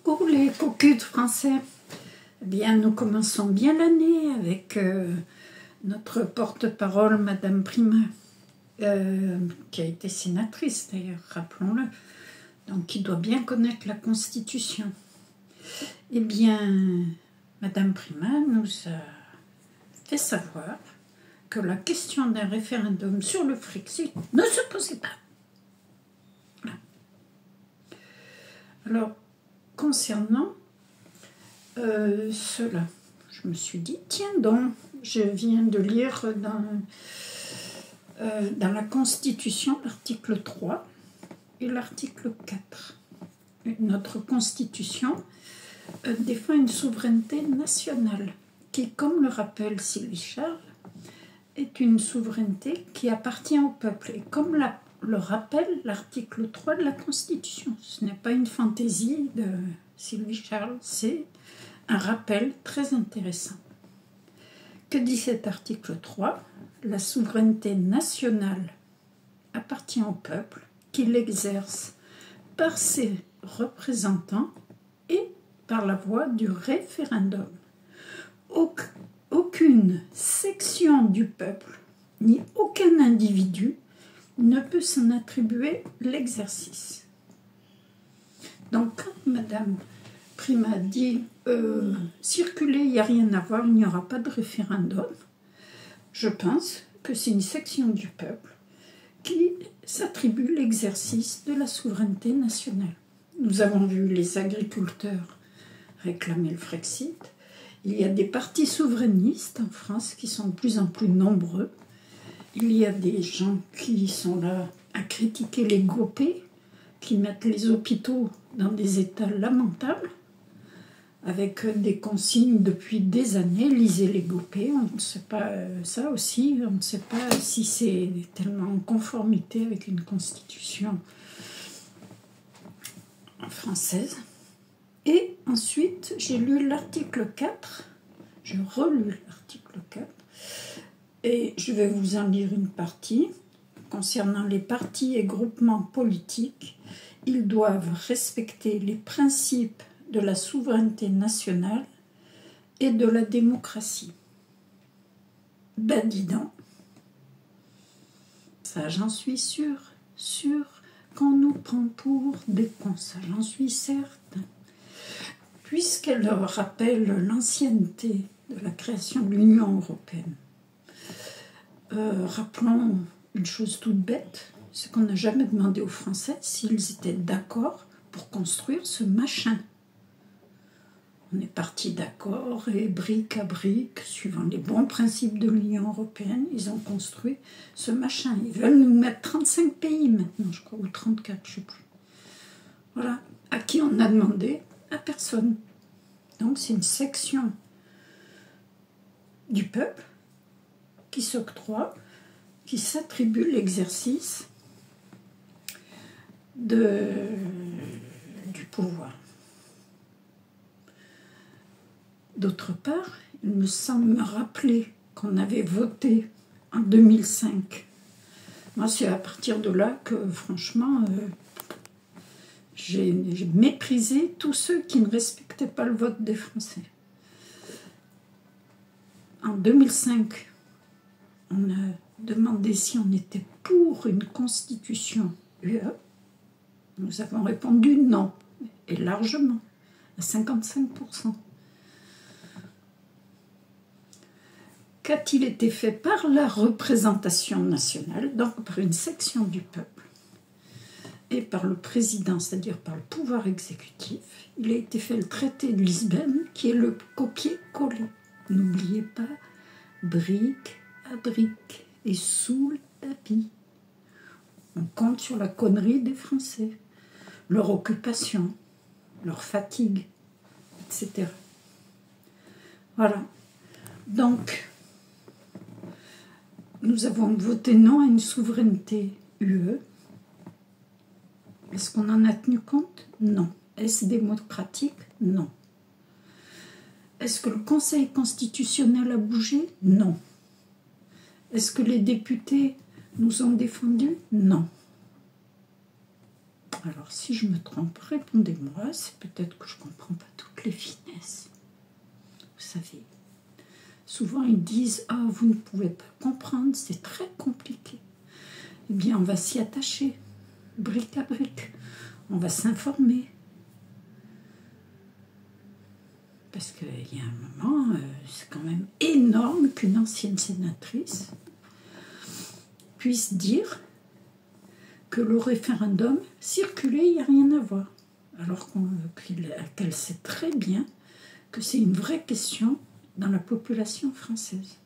Oh, les cocus français! Eh bien, nous commençons bien l'année avec notre porte-parole, Madame Prima, qui a été sénatrice d'ailleurs, rappelons-le, donc qui doit bien connaître la Constitution. Eh bien, Madame Prima nous a fait savoir que la question d'un référendum sur le Frexit ne se posait pas. Voilà. Alors, concernant cela, je me suis dit, tiens donc, je viens de lire dans la Constitution l'article 3 et l'article 4. Notre Constitution défend une souveraineté nationale qui, comme le rappelle Sylvie Charles, est une souveraineté qui appartient au peuple. Et comme le rappelle l'article 3 de la Constitution, ce n'est pas une fantaisie de Sylvie Charles, c'est un rappel très intéressant. Que dit cet article 3 ? La souveraineté nationale appartient au peuple qui l'exerce par ses représentants et par la voie du référendum. Aucune section du peuple, ni aucun individu ne peut s'en attribuer l'exercice. Donc, quand Madame Prima dit circuler, il n'y a rien à voir, il n'y aura pas de référendum, je pense que c'est une section du peuple qui s'attribue l'exercice de la souveraineté nationale. Nous avons vu les agriculteurs réclamer le Frexit. Il y a des partis souverainistes en France qui sont de plus en plus nombreux. Il y a des gens qui sont là à critiquer les GOPÉ, qui mettent les hôpitaux dans des états lamentables, avec des consignes depuis des années, lisez les GOPÉ, on ne sait pas ça aussi, on ne sait pas si c'est tellement en conformité avec une constitution française. Et ensuite, j'ai lu l'article 4, j'ai relu l'article 4, et je vais vous en lire une partie. Concernant les partis et groupements politiques, ils doivent respecter les principes de la souveraineté nationale et de la démocratie. Ben dis donc, ça j'en suis sûre qu'on nous prend pour des cons, ça j'en suis certaine. Puisqu'elle rappelle l'ancienneté de la création de l'Union européenne, rappelons une chose toute bête, c'est qu'on n'a jamais demandé aux Français s'ils étaient d'accord pour construire ce machin. On est parti d'accord et brique à brique, suivant les bons principes de l'Union européenne, ils ont construit ce machin. Ils veulent nous mettre 35 pays maintenant, je crois, ou 34, je ne sais plus. Voilà, à qui on a demandé ? À personne. Donc c'est une section du peuple qui s'octroie, qui s'attribue l'exercice du pouvoir. D'autre part, il me semble me rappeler qu'on avait voté en 2005. Moi, c'est à partir de là que, franchement, j'ai méprisé tous ceux qui ne respectaient pas le vote des Français. En 2005, on a demandé si on était pour une constitution UE. Nous avons répondu non, et largement, à 55%. Qu'a-t-il été fait par la représentation nationale, donc par une section du peuple, et par le président, c'est-à-dire par le pouvoir exécutif? Il a été fait le traité de Lisbonne, qui est le copier-coller. N'oubliez pas, brique à brique, et sous le tapis. On compte sur la connerie des Français, leur occupation, leur fatigue, etc. Voilà. Donc, nous avons voté non à une souveraineté UE. Est-ce qu'on en a tenu compte ? Non. Est-ce démocratique ? Non. Est-ce que le Conseil constitutionnel a bougé ? Non. Est-ce que les députés nous ont défendus ? Non. Alors, si je me trompe, répondez-moi. C'est peut-être que je ne comprends pas toutes les finesses. Vous savez, souvent ils disent « Ah, vous ne pouvez pas comprendre, c'est très compliqué. » Eh bien, on va s'y attacher, brique à brique. On va s'informer. Parce qu'il y a un moment, c'est quand même énorme qu'une ancienne sénatrice puisse dire que le référendum circulait, il n'y a rien à voir. Alors qu'elle sait très bien que c'est une vraie question dans la population française.